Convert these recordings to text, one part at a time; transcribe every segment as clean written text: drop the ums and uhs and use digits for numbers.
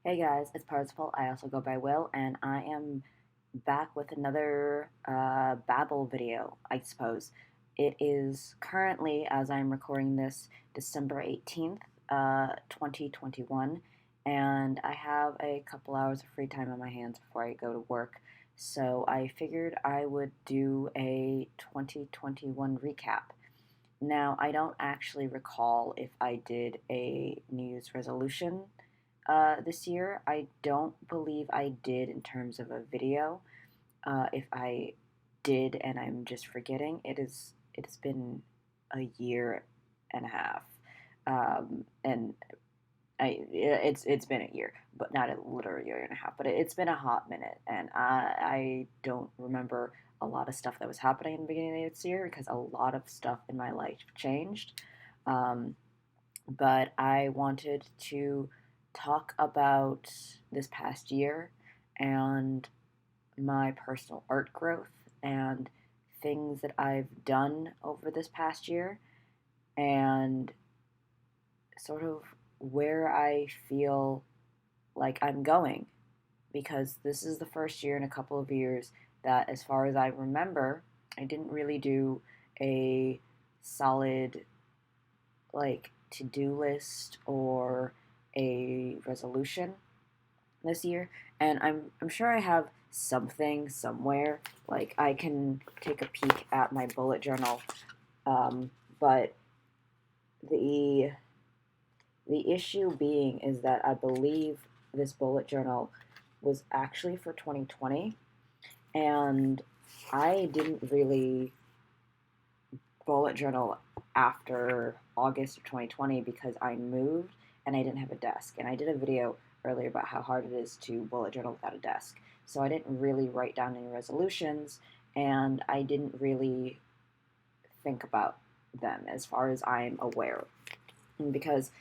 Hey guys, it's Parzival. I also go by Will, and I am back with another Babble video, I suppose. It is currently, as I'm recording this, December 18th, 2021, and I have a couple hours of free time on my hands before I go to work. So I figured I would do a 2021 recap. Now, I don't actually recall if I did a New Year's resolution this year. I don't believe I did in terms of a video. If I did and I'm just forgetting, it's been a year and a half, and it's been a year, but not a literal year and a half. But it's been a hot minute, and I don't remember a lot of stuff that was happening in the beginning of this year because a lot of stuff in my life changed. Um, but I wanted to talk about this past year and my personal art growth and things that I've done over this past year and sort of where I feel like I'm going, because this is the first year in a couple of years that, as far as I remember, I didn't really do a solid to-do list or a resolution this year. And I'm sure I have something somewhere. Like, I can take a peek at my bullet journal, but the the issue being is that I believe this bullet journal was actually for 2020, and I didn't really bullet journal after August of 2020 because I moved and I didn't have a desk. And I did a video earlier about how hard it is to bullet journal without a desk. So I didn't really write down any resolutions, and I didn't really think about them as far as I'm aware. And because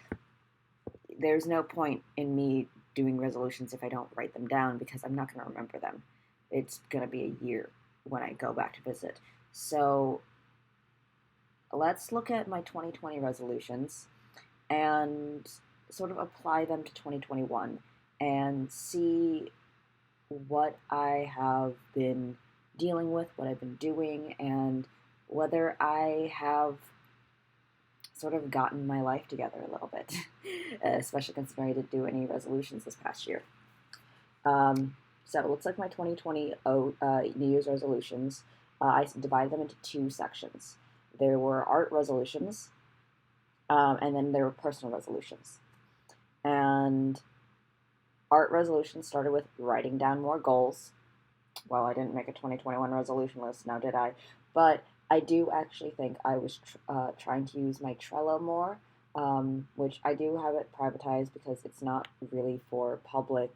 there's no point in me doing resolutions if I don't write them down, because I'm not going to remember them. It's going to be a year when I go back to visit. So let's look at my 2020 resolutions and sort of apply them to 2021 and see what I have been dealing with, what I've been doing, and whether I have sort of gotten my life together a little bit, especially considering I didn't do any resolutions this past year. So it looks like my 2020 New Year's resolutions, I divided them into two sections. There were art resolutions, and then there were personal resolutions. And art resolutions started with writing down more goals. Well, I didn't make a 2021 resolution list, now did I? But I do actually think I was trying to use my Trello more, which I do have it privatized because it's not really for public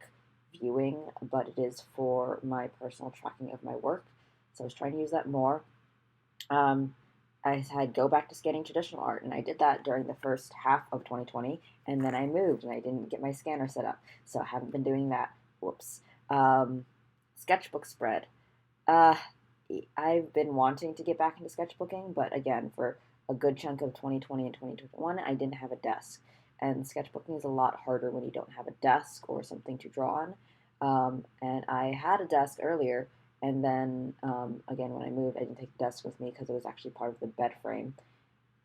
viewing, but it is for my personal tracking of my work. So I was trying to use that more. Um, I had go back to scanning traditional art, and I did that during the first half of 2020, and then I moved and I didn't get my scanner set up, so I haven't been doing that. Whoops. Sketchbook spread. Uh, I've been wanting to get back into sketchbooking, but again, for a good chunk of 2020 and 2021, I didn't have a desk. And sketchbooking is a lot harder when you don't have a desk or something to draw on. And I had a desk earlier, and then again, when I moved, I didn't take the desk with me because it was actually part of the bed frame.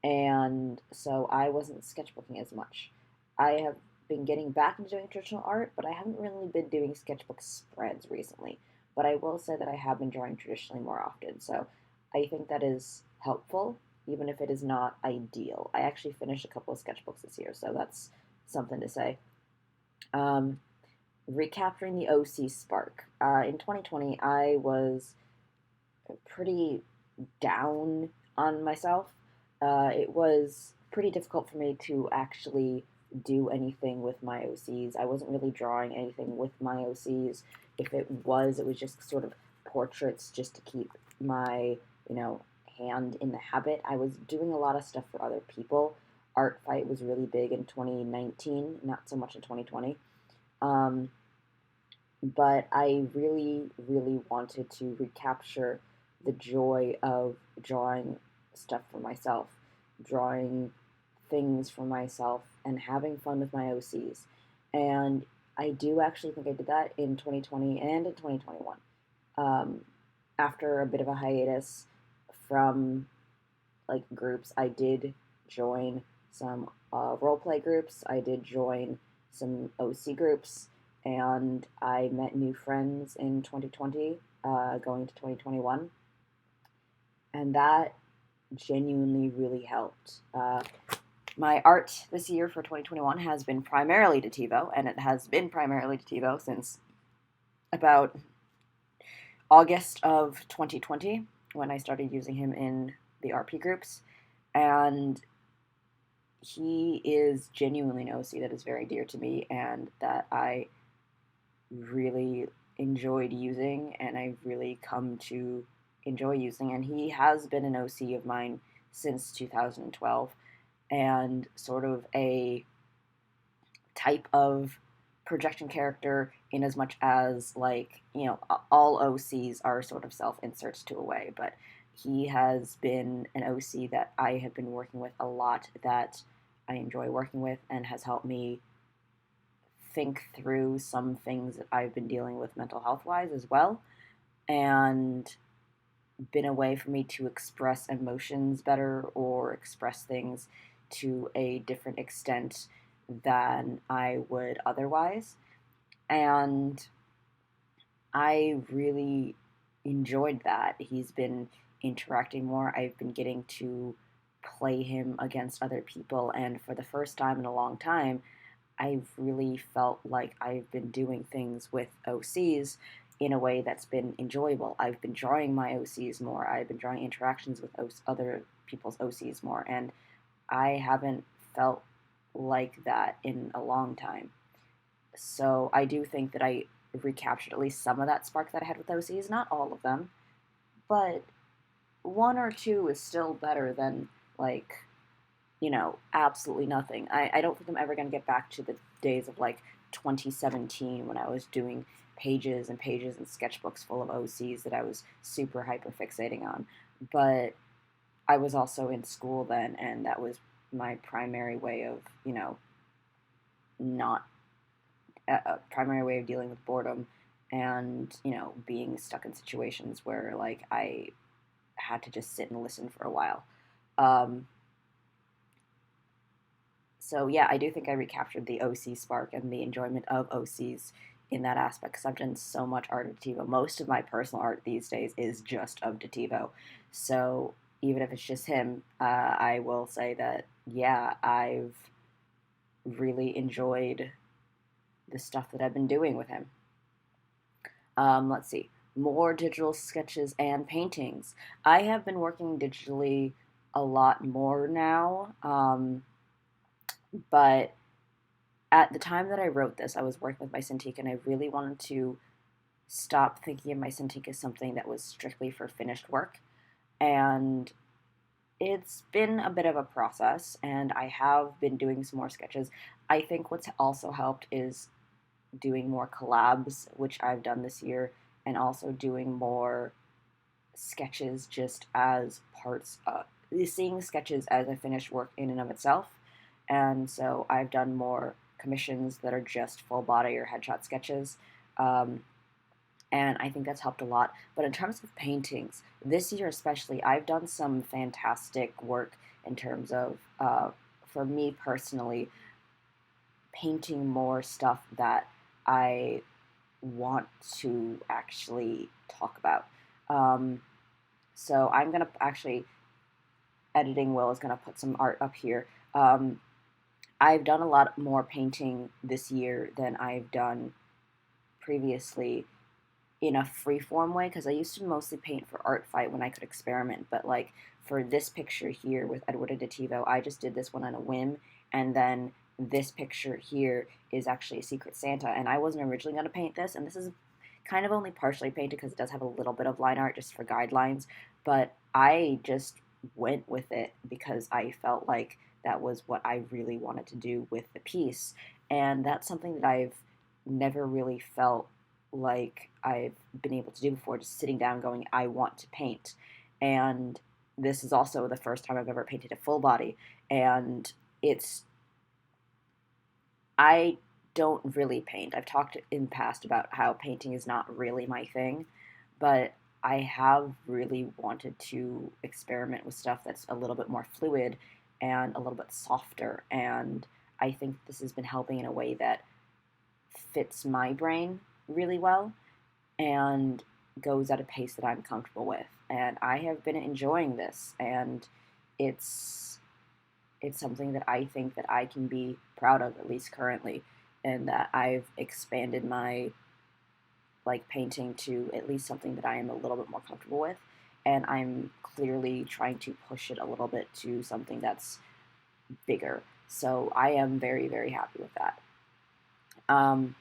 And so I wasn't sketchbooking as much. I have been getting back into doing traditional art, but I haven't really been doing sketchbook spreads recently. But I will say that I have been drawing traditionally more often, so I think that is helpful, even if it is not ideal. I actually finished a couple of sketchbooks this year, so that's something to say. Um, Recapturing the OC spark. In 2020, I was pretty down on myself. It was pretty difficult for me to actually do anything with my OCs. I wasn't really drawing anything with my OCs. If it was just sort of portraits just to keep my, hand in the habit. I was doing a lot of stuff for other people. Art Fight was really big in 2019, not so much in 2020. Um, but I really, really wanted to recapture the joy of drawing stuff for myself, drawing things for myself, and having fun with my OCs. And I do actually think I did that in 2020 and in 2021. Um, After a bit of a hiatus from like groups, I did join some role play groups. I did join some OC groups, and I met new friends in 2020, going to 2021, and that genuinely really helped. My art this year for 2021 has been primarily to TiVo, and it has been primarily to TiVo since about August of 2020 when I started using him in the RP groups. And he is genuinely an OC that is very dear to me and that I really enjoyed using and I've really come to enjoy using. And he has been an OC of mine since 2012 and sort of a type of projection character in as much as, like, you know, all OCs are sort of self-inserts to a way, but he has been an OC that I have been working with a lot, that I enjoy working with, and has helped me think through some things that I've been dealing with mental health wise as well, and been a way for me to express emotions better or express things to a different extent than I would otherwise. And I really enjoyed that. He's been interacting more. I've been getting to play him against other people, and for the first time in a long time, I've really felt like I've been doing things with OCs in a way that's been enjoyable. I've been drawing my OCs more. I've been drawing interactions with other people's OCs more, and I haven't felt like that in a long time. So I do think that I recaptured at least some of that spark that I had with OCs. Not all of them, but one or two is still better than, like, absolutely nothing. I don't think I'm ever going to get back to the days of, like, 2017 when I was doing pages and pages and sketchbooks full of OCs that I was super hyper fixating on. But I was also in school then, and that was my primary way of, not a primary way of dealing with boredom and, being stuck in situations where, like, I had to just sit and listen for a while. Um, so yeah, I do think I recaptured the OC spark and the enjoyment of OCs in that aspect because I've done so much art of Dativo. Most of my personal art these days is just of Dativo. So even if it's just him, I will say that, yeah, I've really enjoyed the stuff that I've been doing with him. Let's see. More digital sketches and paintings. I have been working digitally a lot more now, but at the time that I wrote this, I was working with my Cintiq, and I really wanted to stop thinking of my Cintiq as something that was strictly for finished work. And it's been a bit of a process, and I have been doing some more sketches. I think what's also helped is doing more collabs, which I've done this year, and also doing more sketches just as parts of seeing sketches as a finished work in and of itself. And so I've done more commissions that are just full body or headshot sketches. And I think that's helped a lot. But in terms of paintings, this year especially, I've done some fantastic work in terms of, for me personally, painting more stuff that I want to actually talk about. So I'm going to actually, editing Will is going to put some art up here. I've done a lot more painting this year than I've done previously in a free-form way, because I used to mostly paint for Art Fight when I could experiment, but, like, for this picture here with Edward Aditivo, I just did this one on a whim, and then this picture here is actually a Secret Santa, and I wasn't originally going to paint this, and this is kind of only partially painted because it does have a little bit of line art just for guidelines, but I just went with it because I felt like that was what I really wanted to do with the piece, and that's something that I've never really felt like I've been able to do before, just sitting down going, I want to paint. And this is also the first time I've ever painted a full body, and I don't really paint. I've talked in the past about how painting is not really my thing, but I have really wanted to experiment with stuff that's a little bit more fluid and a little bit softer. And I think this has been helping in a way that fits my brain really well and goes at a pace that I'm comfortable with. And I have been enjoying this, and it's it's something that I think that I can be proud of, at least currently, and that I've expanded my like painting to at least something that I am a little bit more comfortable with, and I'm clearly trying to push it a little bit to something that's bigger. So I am very, very happy with that. Um,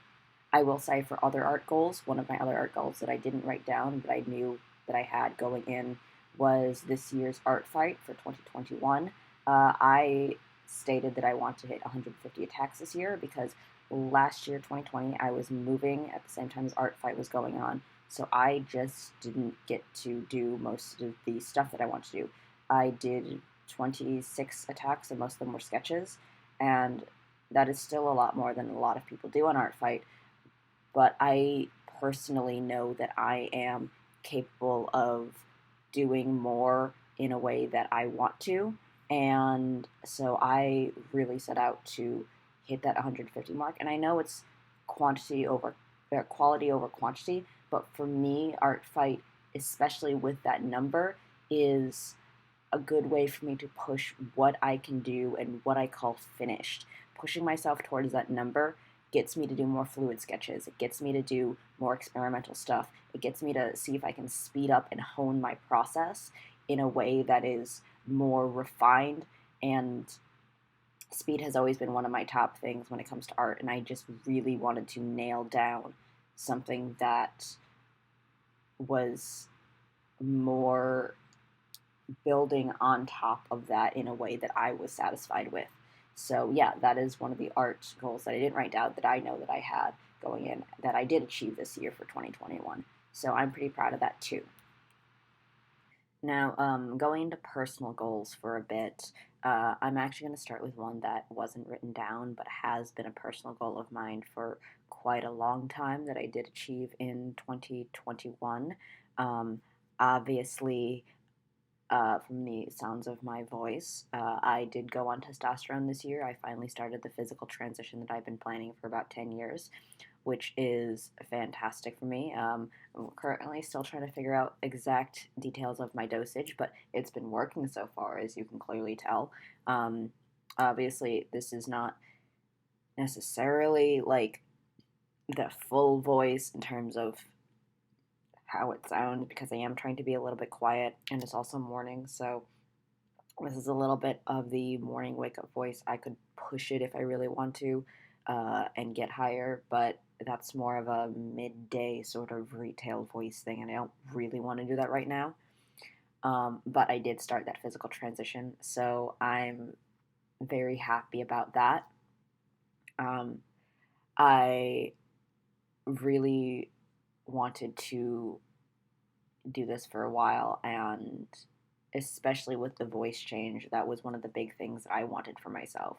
I will say for other art goals, one of my other art goals that I didn't write down but I knew that I had going in was this year's art fight for 2021. I stated that I want to hit 150 attacks this year because last year, 2020, I was moving at the same time as art fight was going on. So I just didn't get to do most of the stuff that I want to do. I did 26 attacks, and most of them were sketches, and that is still a lot more than a lot of people do on art fight, but I personally know that I am capable of doing more in a way that I want to. And so I really set out to hit that 150 mark. And I know it's quantity over quality over quantity, but for me, art fight, especially with that number, is a good way for me to push what I can do and what I call finished. Pushing myself towards that number gets me to do more fluid sketches. It gets me to do more experimental stuff. It gets me to see if I can speed up and hone my process in a way that is more refined. And speed has always been one of my top things when it comes to art. And I just really wanted to nail down something that was more building on top of that in a way that I was satisfied with. So yeah, that is one of the art goals that I didn't write down that I know that I had going in that I did achieve this year for 2021. So I'm pretty proud of that too. Now, going into personal goals for a bit, I'm actually going to start with one that wasn't written down but has been a personal goal of mine for quite a long time that I did achieve in 2021. Obviously, from the sounds of my voice. I did go on testosterone this year. I finally started the physical transition that I've been planning for about 10 years, which is fantastic for me. I'm currently still trying to figure out exact details of my dosage, but it's been working so far, as you can clearly tell. Um, Obviously, this is not necessarily like the full voice in terms of how it sounds because I am trying to be a little bit quiet and it's also morning, so this is a little bit of the morning wake up voice. I could push it if I really want to and get higher, but that's more of a midday sort of retail voice thing, and I don't really want to do that right now. But I did start that physical transition, so I'm very happy about that. Um, I really wanted to do this for a while, and especially with the voice change, that was one of the big things that I wanted for myself.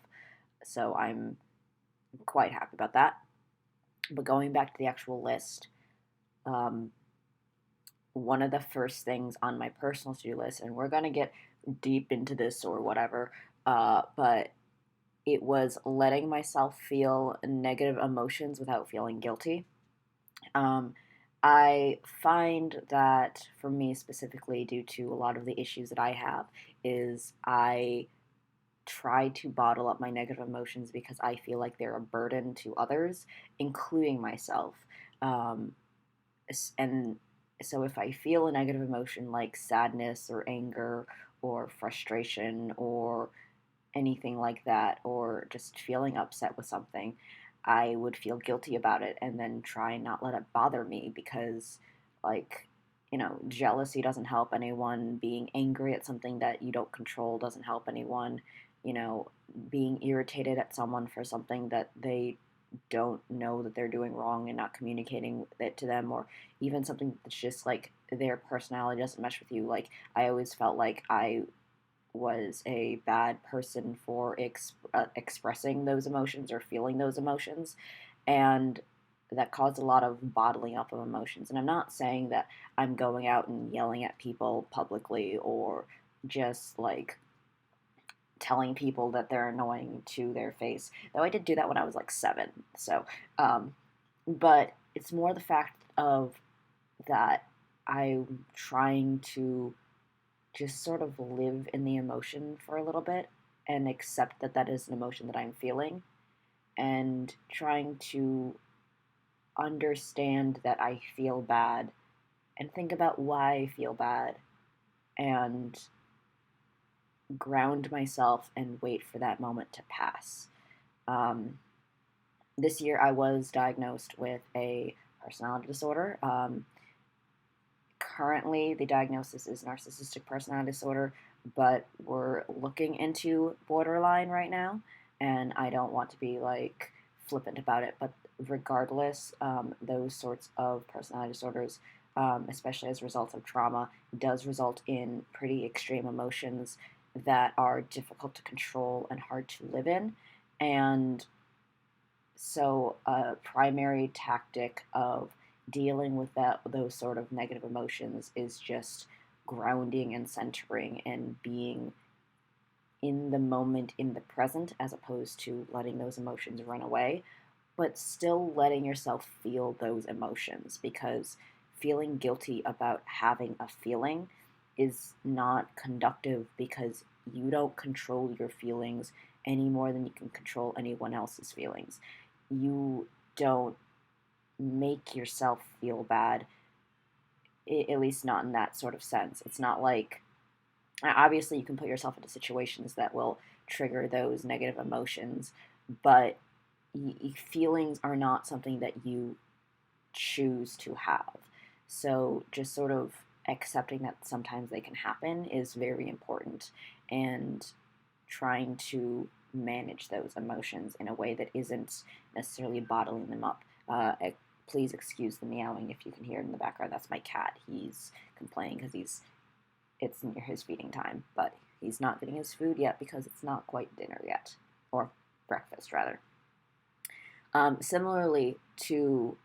So I'm quite happy about that. But going back to the actual list, um, one of the first things on my personal to do list, and we're going to get deep into this or whatever, but it was letting myself feel negative emotions without feeling guilty. Um, I find that for me specifically, due to a lot of the issues that I have, is I try to bottle up my negative emotions because I feel like they're a burden to others, including myself. Um, and so if I feel a negative emotion like sadness or anger or frustration or anything like that, or just feeling upset with something, I would feel guilty about it and then try and not let it bother me because, like, jealousy doesn't help anyone. Being angry at something that you don't control doesn't help anyone. Being irritated at someone for something that they don't know that they're doing wrong and not communicating it to them, or even something that's just like their personality doesn't mesh with you. Like, I always felt like I was a bad person for expressing those emotions or feeling those emotions, and that caused a lot of bottling up of emotions. And I'm not saying that I'm going out and yelling at people publicly or just like telling people that they're annoying to their face. Though I did do that when I was like 7. So, but it's more the fact of that I'm trying to just sort of live in the emotion for a little bit and accept that that is an emotion that I'm feeling, and trying to understand that I feel bad and think about why I feel bad and ground myself and wait for that moment to pass. Um, this year I was diagnosed with a personality disorder. Currently, the diagnosis is narcissistic personality disorder, but we're looking into borderline right now, and I don't want to be like flippant about it, but regardless, those sorts of personality disorders, especially as a result of trauma, does result in pretty extreme emotions that are difficult to control and hard to live in. And so, a primary tactic of dealing with those sort of negative emotions is just grounding and centering and being in the moment, in the present, as opposed to letting those emotions run away, but still letting yourself feel those emotions, because feeling guilty about having a feeling is not conductive, because you don't control your feelings any more than you can control anyone else's feelings. You don't make yourself feel bad, at least not in that sort of sense. It's not like, obviously, you can put yourself into situations that will trigger those negative emotions, but feelings are not something that you choose to have. So, just sort of accepting that sometimes they can happen is very important, and trying to manage those emotions in a way that isn't necessarily bottling them up. Please excuse the meowing if you can hear it in the background. That's my cat. He's complaining because it's near his feeding time, but he's not getting his food yet because it's not quite dinner yet, or breakfast rather. Similarly to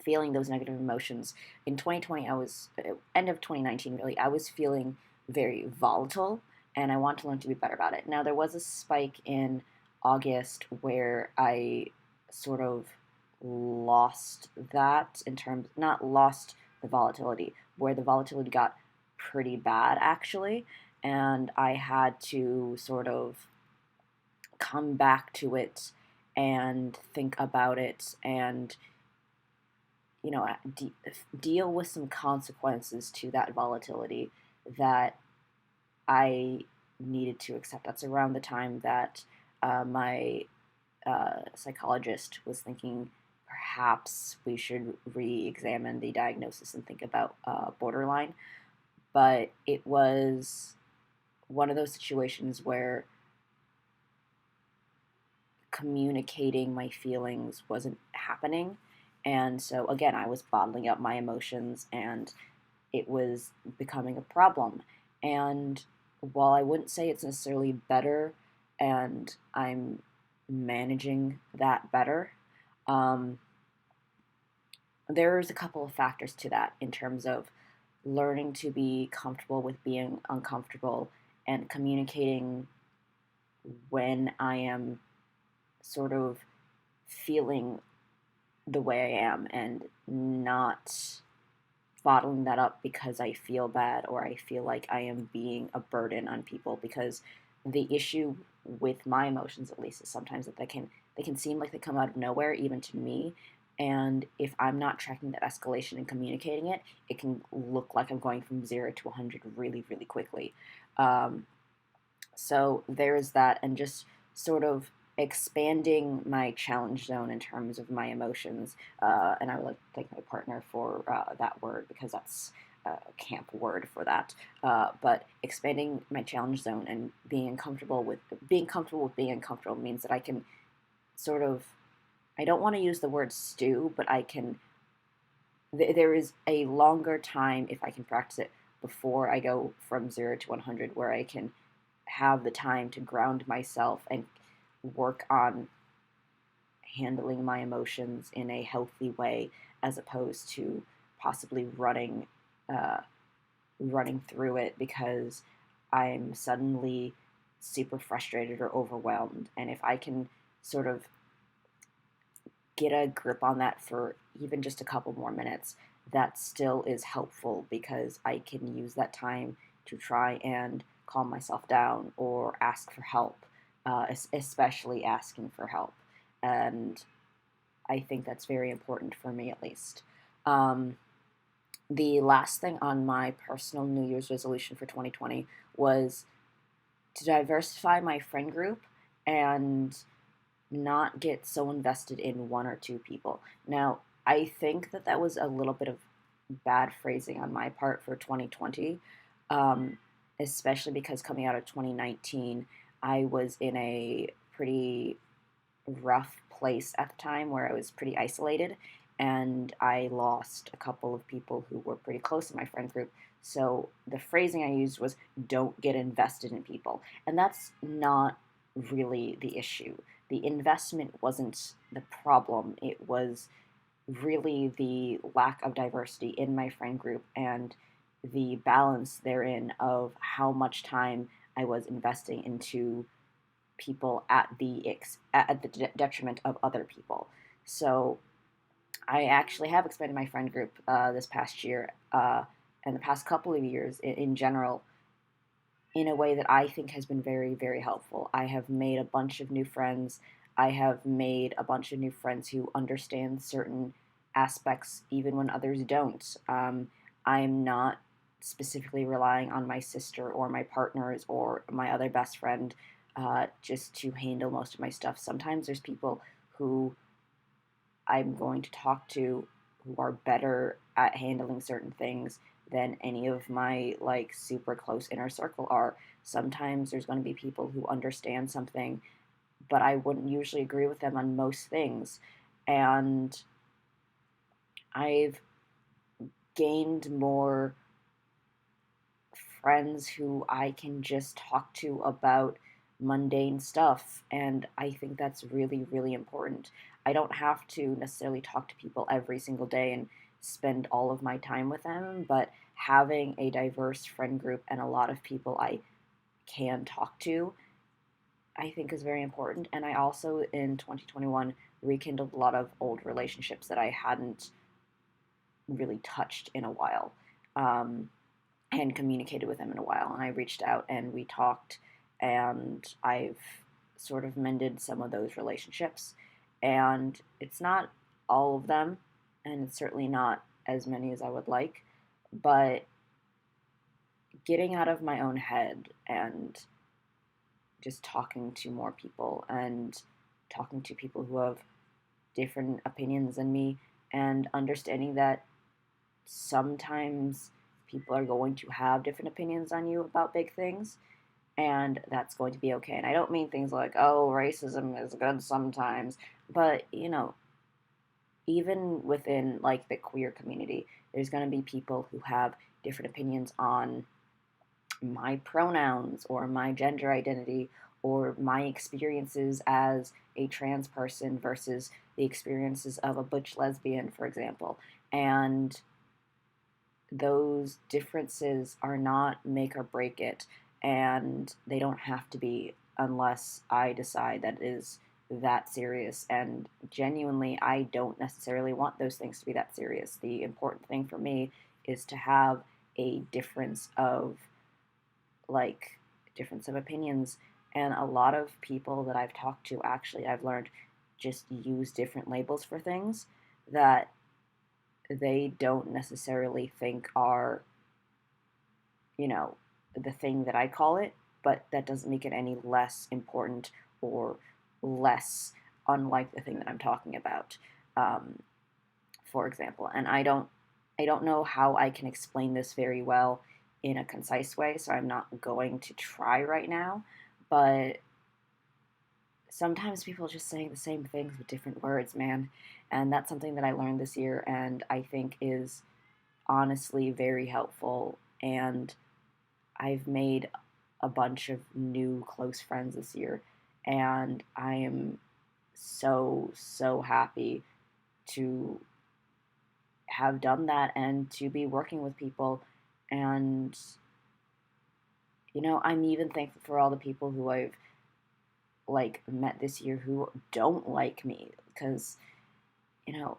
feeling those negative emotions, in 2020, I was, end of 2019 really, I was feeling very volatile, and I want to learn to be better about it. Now, there was a spike in August where I sort of lost that, in terms, not lost the volatility, where the volatility got pretty bad actually, and I had to sort of come back to it and think about it, and deal with some consequences to that volatility that I needed to accept. That's around the time that my psychologist was thinking perhaps we should re-examine the diagnosis and think about borderline. But it was one of those situations where communicating my feelings wasn't happening. And so, again, I was bottling up my emotions, and it was becoming a problem. And while I wouldn't say it's necessarily better, and I'm managing that better, um, there's a couple of factors to that in terms of learning to be comfortable with being uncomfortable and communicating when I am sort of feeling the way I am, and not bottling that up because I feel bad or I feel like I am being a burden on people. Because the issue with my emotions, at least, is sometimes that they can seem like they come out of nowhere, even to me. And if I'm not tracking that escalation and communicating it, it can look like I'm going from 0 to 100 really, really quickly. Um, so there's that, and just sort of expanding my challenge zone in terms of my emotions. And I would like to thank my partner for that word, because that's a camp word for that. But expanding my challenge zone and being comfortable with being uncomfortable means that I can sort of, I don't want to use the word stew, but I can. There is a longer time, if I can practice it, before I go from 0 to 100, where I can have the time to ground myself and work on handling my emotions in a healthy way, as opposed to possibly uh, running through it because I'm suddenly super frustrated or overwhelmed. And if I can sort of get a grip on that for even just a couple more minutes, that still is helpful because I can use that time to try and calm myself down or ask for help, especially asking for help. And I think that's very important for me, at least. Um, the last thing on my personal New Year's resolution for 2020 was to diversify my friend group and not get so invested in one or two people. Now, I think that that was a little bit of bad phrasing on my part for 2020, um, especially because coming out of 2019, I was in a pretty rough place at the time where I was pretty isolated, and I lost a couple of people who were pretty close in my friend group. So the phrasing I used was don't get invested in people. And that's not really the issue. The investment wasn't the problem, it was really the lack of diversity in my friend group and the balance therein of how much time I was investing into people at the detriment of other people. So I actually have expanded my friend group this past year and the past couple of years in general in a way that I think has been very, very helpful. I have made a bunch of new friends. I have made a bunch of new friends who understand certain aspects even when others don't. I'm not specifically relying on my sister or my partners or my other best friend just to handle most of my stuff. Sometimes there's people who I'm going to talk to who are better at handling certain things than any of my like super close inner circle are. Sometimes there's going to be people who understand something, but I wouldn't usually agree with them on most things. And I've gained more friends who I can just talk to about mundane stuff, and I think that's really, really important. I don't have to necessarily talk to people every single day and spend all of my time with them, but having a diverse friend group and a lot of people I can talk to, I think is very important. And I also, in 2021, rekindled a lot of old relationships that I hadn't really touched in a while. And communicated with them in a while. And I reached out and we talked, and I've sort of mended some of those relationships. And it's not all of them, and it's certainly not as many as I would like, but getting out of my own head and just talking to more people and talking to people who have different opinions than me and understanding that sometimes people are going to have different opinions on you about big things, and that's going to be okay. And I don't mean things like, oh, racism is good sometimes, but even within like the queer community, there's going to be people who have different opinions on my pronouns or my gender identity or my experiences as a trans person versus the experiences of a butch lesbian, for example. And those differences are not make or break it, and they don't have to be unless I decide that it is that serious. And genuinely, I don't necessarily want those things to be that serious. The important thing for me is to have a like difference of opinions. And a lot of people that I've talked to, actually, I've learned just use different labels for things that they don't necessarily think are, you know, the thing that I call it, but that doesn't make it any less important or less unlike the thing that I'm talking about. Um, for example, and I don't know how I can explain this very well in a concise way, so I'm not going to try right now, but sometimes people just say the same things with different words, man. And that's something that I learned this year and I think is honestly very helpful and I've made a bunch of new close friends this year, and I am so happy to have done that and to be working with people. And I'm even thankful for all the people who I've met this year who don't like me, because you know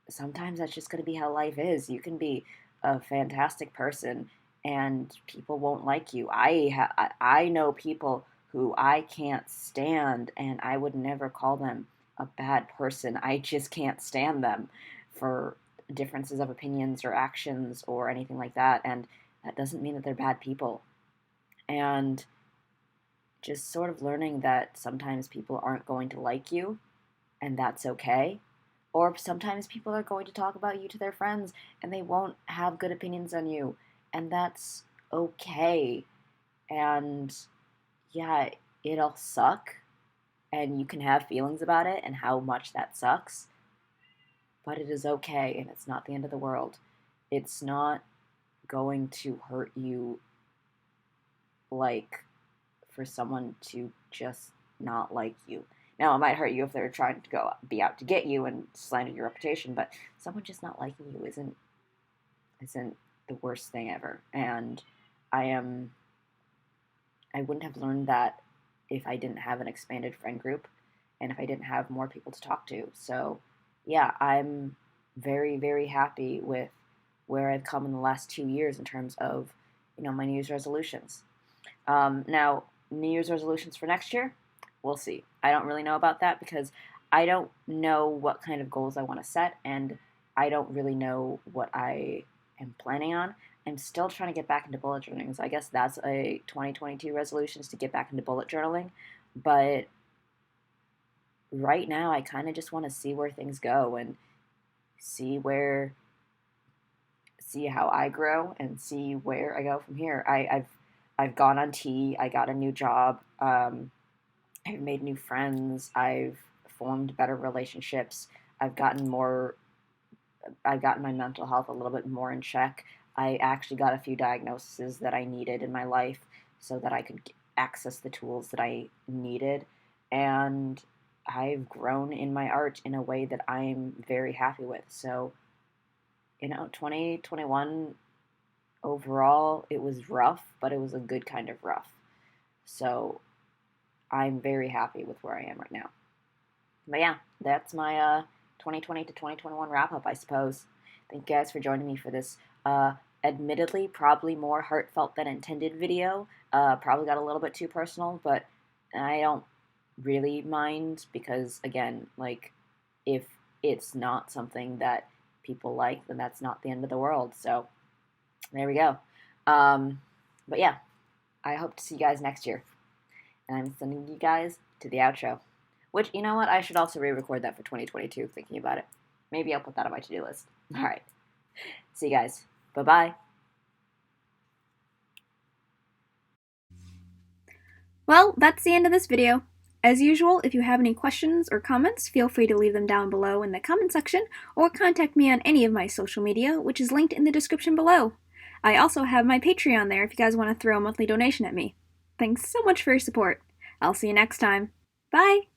sometimes that's just going to be how life is. You can be a fantastic person and people won't like you. I know people who I can't stand, and I would never call them a bad person. I just can't stand them for differences of opinions or actions or anything like that, and that doesn't mean that they're bad people. And just sort of learning that sometimes people aren't going to like you, and that's okay. Or sometimes people are going to talk about you to their friends and they won't have good opinions on you, and that's okay. And yeah, it'll suck, and you can have feelings about it and how much that sucks, but it is okay, and it's not the end of the world. It's not going to hurt you like for someone to just not like you. Now, it might hurt you if they're trying to be out to get you and slander your reputation, but someone just not liking you isn't the worst thing ever. And I wouldn't have learned that if I didn't have an expanded friend group and if I didn't have more people to talk to. So, yeah, I'm very, very happy with where I've come in the last 2 years in terms of, my New Year's resolutions. Now, New Year's resolutions for next year, we'll see. I don't really know about that because I don't know what kind of goals I want to set, and I don't really know what I am planning on. I'm still trying to get back into bullet journaling, so I guess that's a 2022 resolution, is to get back into bullet journaling. But right now, I kind of just want to see where things go and see how I grow and see where I go from here. I've gone on T. I got a new job. I've made new friends. I've formed better relationships. I've gotten my mental health a little bit more in check. I actually got a few diagnoses that I needed in my life so that I could access the tools that I needed. And I've grown in my art in a way that I'm very happy with. So, 2021 overall, it was rough, but it was a good kind of rough. So I'm very happy with where I am right now. But yeah, that's my 2020 to 2021 wrap up, I suppose. Thank you guys for joining me for this admittedly probably more heartfelt than intended video. Probably got a little bit too personal, but I don't really mind because, again, if it's not something that people like, then that's not the end of the world. So there we go. But yeah, I hope to see you guys next year. And I'm sending you guys to the outro. Which, you know what? I should also re-record that for 2022, thinking about it. Maybe I'll put that on my to-do list. Alright. See you guys. Bye-bye. Well, that's the end of this video. As usual, if you have any questions or comments, feel free to leave them down below in the comment section, or contact me on any of my social media, which is linked in the description below. I also have my Patreon there if you guys want to throw a monthly donation at me. Thanks so much for your support. I'll see you next time. Bye!